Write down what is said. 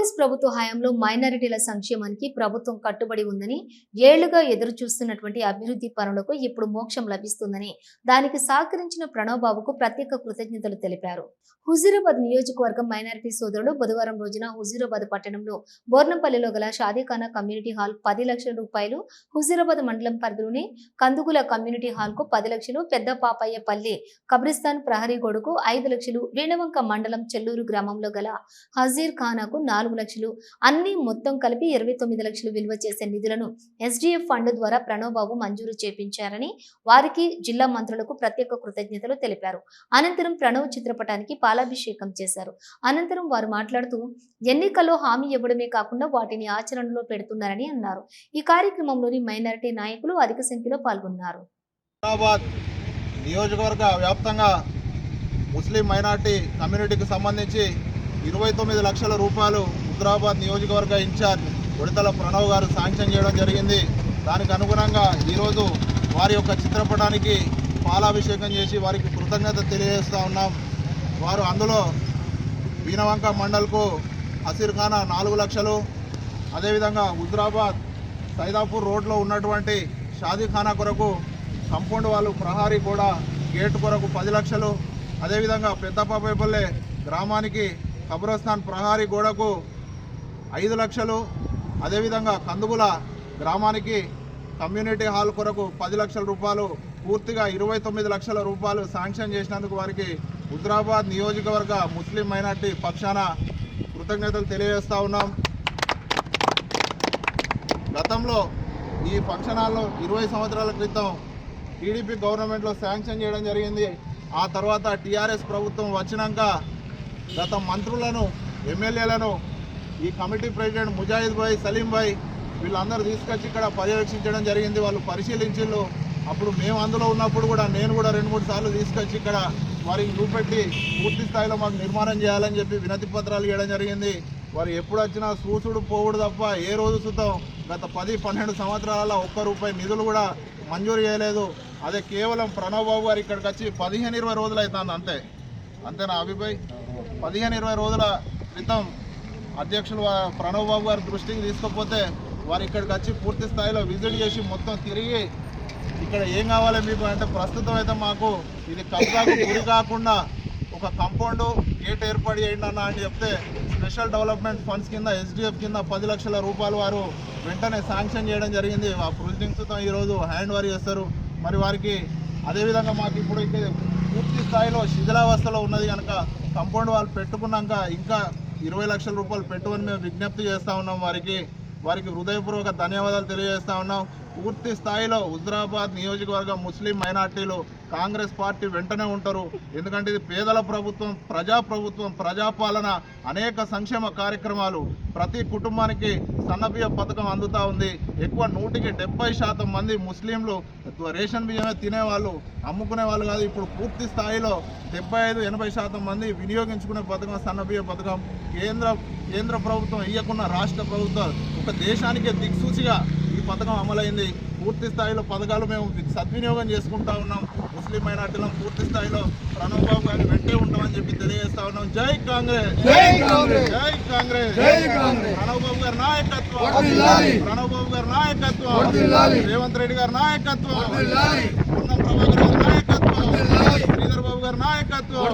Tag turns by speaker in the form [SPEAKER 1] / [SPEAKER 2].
[SPEAKER 1] కాంగ్రెస్ ప్రభుత్వ హయాంలో మైనారిటీల సంక్షేమానికి ప్రభుత్వం కట్టుబడి ఉందని, ఏళ్లుగా ఎదురు చూస్తున్నటువంటి అభివృద్ధి పనులకు ఇప్పుడు మోక్షం లభిస్తుందని, దానికి సహకరించిన ప్రణవ్ బాబుకు ప్రత్యేక కృతజ్ఞతలు తెలిపారు. హుజూరాబాద్ నియోజకవర్గం మైనారిటీ సోదరులు బుధవారం రోజున హుజూరాబాద్ పట్టణంలో బోర్నంపల్లిలో గల షాదీఖానా కమ్యూనిటీ హాల్ 10 లక్షల రూపాయలు, హుజూరాబాద్ మండలం పరిధిలోని కందుగుల కమ్యూనిటీ హాల్ కు 10 లక్షలు, పెద్ద పాపయ్యపల్లి కబ్రిస్తాన్ ప్రహరీ గోడకు 5 లక్షలు, రేణవంక మండలం చెల్లూరు గ్రామంలో గల హజీర్ ఖానాకు 4 లక్షలు, అన్ని మొత్తం కలిపి 29 లక్షలు విలువ చేసే నిధులను ఎస్డిఎఫ్ ఫండ్ ద్వారా ప్రణవ్ బాబు మంజూరు చేపించారని, వారికి జిల్లా మంత్రులకు ప్రత్యేక కృతజ్ఞతలు తెలిపారు. అనంతరం ప్రణవ్ చిత్రపటానికి పాలాభిషేకం చేశారు. అనంతరం వారు మాట్లాడుతూ ఎన్నికల్లో హామీ ఇవ్వడమే కాకుండా వాటిని ఆచరణలో పెడుతున్నారని అన్నారు. ఈ కార్యక్రమంలోని మైనారిటీ నాయకులు అధిక సంఖ్యలో పాల్గొన్నారు.
[SPEAKER 2] నియోజకవర్గ వ్యాప్తంగా ముస్లిం మైనార్టీ కమ్యూనిటీకి సంబంధించి 29 లక్షల రూపాయలు హుజూరాబాద్ నియోజకవర్గ ఇన్ఛార్జ్ ఉడతల ప్రణవ్ గారు శాంక్షన్ చేయడం జరిగింది. దానికి అనుగుణంగా ఈరోజు వారి యొక్క చిత్రపటానికి పాలాభిషేకం చేసి వారికి కృతజ్ఞత తెలియజేస్తూ ఉన్నాం. వారు అందులో వీణవంక మండల్కు హసీర్ ఖానా 4 లక్షలు, అదేవిధంగా హుజూరాబాద్ సైదాపూర్ రోడ్లో ఉన్నటువంటి షాదీఖానా కొరకు కంపౌండ్ వాళ్ళు ప్రహారీ కూడా గేట్ కొరకు 10 లక్షలు, అదేవిధంగా పెద్దపాపేపల్లె గ్రామానికి కబ్రస్థాన్ ప్రహారీ గోడకు 5 లక్షలు, అదేవిధంగా కందుగుల గ్రామానికి కమ్యూనిటీ హాల్ కొరకు 10 లక్షల రూపాయలు, పూర్తిగా 29 లక్షల రూపాయలు శాంక్షన్ చేసినందుకు వారికి హుజూరాబాద్ నియోజకవర్గ ముస్లిం మైనార్టీ పక్షాన కృతజ్ఞతలు తెలియజేస్తూ ఉన్నాం. గతంలో ఈ ఫంక్షన్ హాల్లో 20 సంవత్సరాల క్రితం టీడీపీ గవర్నమెంట్లో శాంక్షన్ చేయడం జరిగింది. ఆ తర్వాత టీఆర్ఎస్ ప్రభుత్వం వచ్చినాక గత మంత్రులను, ఎమ్మెల్యేలను, ఈ కమిటీ ప్రెసిడెంట్ ముజాహిద్ భాయ్, సలీం భాయ్ వీళ్ళందరూ తీసుకొచ్చి ఇక్కడ పర్యవేక్షించడం జరిగింది. వాళ్ళు పరిశీలించిళ్ళు. అప్పుడు మేము అందులో ఉన్నప్పుడు కూడా నేను కూడా 2-3 సార్లు తీసుకొచ్చి ఇక్కడ వారికి చూపెట్టి పూర్తి స్థాయిలో మాకు నిర్మాణం చేయాలని చెప్పి వినతి పత్రాలు ఇవ్వడం జరిగింది. వారు ఎప్పుడు వచ్చినా చూసుడు పోవుడు తప్ప ఏ రోజు సుతం గత 10-12 సంవత్సరాల ₹1 నిధులు కూడా మంజూరు చేయలేదు. అదే కేవలం ప్రణవ్ బాబు గారు ఇక్కడికి వచ్చి 15-20 రోజులు అవుతుంది. అంతేనా అభిభాయ్? 15-20 రోజుల క్రితం అధ్యక్షులు ప్రణవ్ బాబు గారి దృష్టికి తీసుకపోతే వారు ఇక్కడికి వచ్చి పూర్తి స్థాయిలో విజిట్ చేసి మొత్తం తిరిగి ఇక్కడ ఏం కావాలి మీకు అంటే, ప్రస్తుతం అయితే మాకు ఇది కబ్జాకు గురి కాకుండా ఒక కాంపౌండ్ గేట్ ఏర్పాటు చేయండి అన్న అని చెప్తే స్పెషల్ డెవలప్మెంట్ ఫండ్స్ కింద ఎస్డిఎఫ్ కింద 10 లక్షల రూపాయలు వారు వెంటనే శాంక్షన్ చేయడం జరిగింది. ఆ ప్రొసీడింగ్స్తో ఈరోజు హ్యాండ్ ఓవర్ చేస్తారు. మరి వారికి అదేవిధంగా మాకు ఇప్పుడు పూర్తి స్థాయిలో శిథిలావస్థలో ఉన్నది కనుక కాంపౌండ్ వాళ్ళు పెట్టుకున్నాక ఇంకా 20 లక్షల రూపాయలు పెట్టుకొని మేము విజ్ఞప్తి చేస్తూ ఉన్నాం. వారికి హృదయపూర్వక ధన్యవాదాలు తెలియజేస్తూ ఉన్నాం. పూర్తి స్థాయిలో హుజూరాబాద్ నియోజకవర్గ ముస్లిం మైనార్టీలు కాంగ్రెస్ పార్టీ వెంటనే ఉంటారు. ఎందుకంటే ఇది పేదల ప్రభుత్వం, ప్రజాప్రభుత్వం, ప్రజాపాలన, అనేక సంక్షేమ కార్యక్రమాలు, ప్రతి కుటుంబానికి సన్నబియ్య పథకం అందుతూ ఉంది. ఎక్కువ 100% మంది ముస్లింలు రేషన్ బియ్యమే తినేవాళ్ళు, అమ్ముకునే వాళ్ళు కాదు. ఇప్పుడు పూర్తి స్థాయిలో 75-80% మంది వినియోగించుకునే పథకం సన్నబియ్య పథకం. కేంద్ర ప్రభుత్వం ఇయ్యకున్న రాష్ట్ర ప్రభుత్వం ఒక దేశానికే దిక్సూచిగా ఈ పథకం అమలైంది. పూర్తి స్థాయిలో పథకాలు మేము సద్వినియోగం చేసుకుంటా ఉన్నాం. ముస్లిం మైనార్టీలను పూర్తి స్థాయిలో ప్రణవ్ బాబు గారిని వెంటే ఉంటామని చెప్పి తెలియజేస్తా ఉన్నాం. జై కాంగ్రెస్, జై కాంగ్రెస్, జై కాంగ్రెస్, జై కాంగ్రెస్. ప్రణవ్ బాబు గారి నాయకత్వం, ప్రణవ్ బాబు గారి నాయకత్వం, రేవంత్ రెడ్డి గారి నాయకత్వం, పొన్నం ప్రభాకర్ గారి నాయకత్వం, శ్రీధర్ బాబు గారి నాయకత్వం.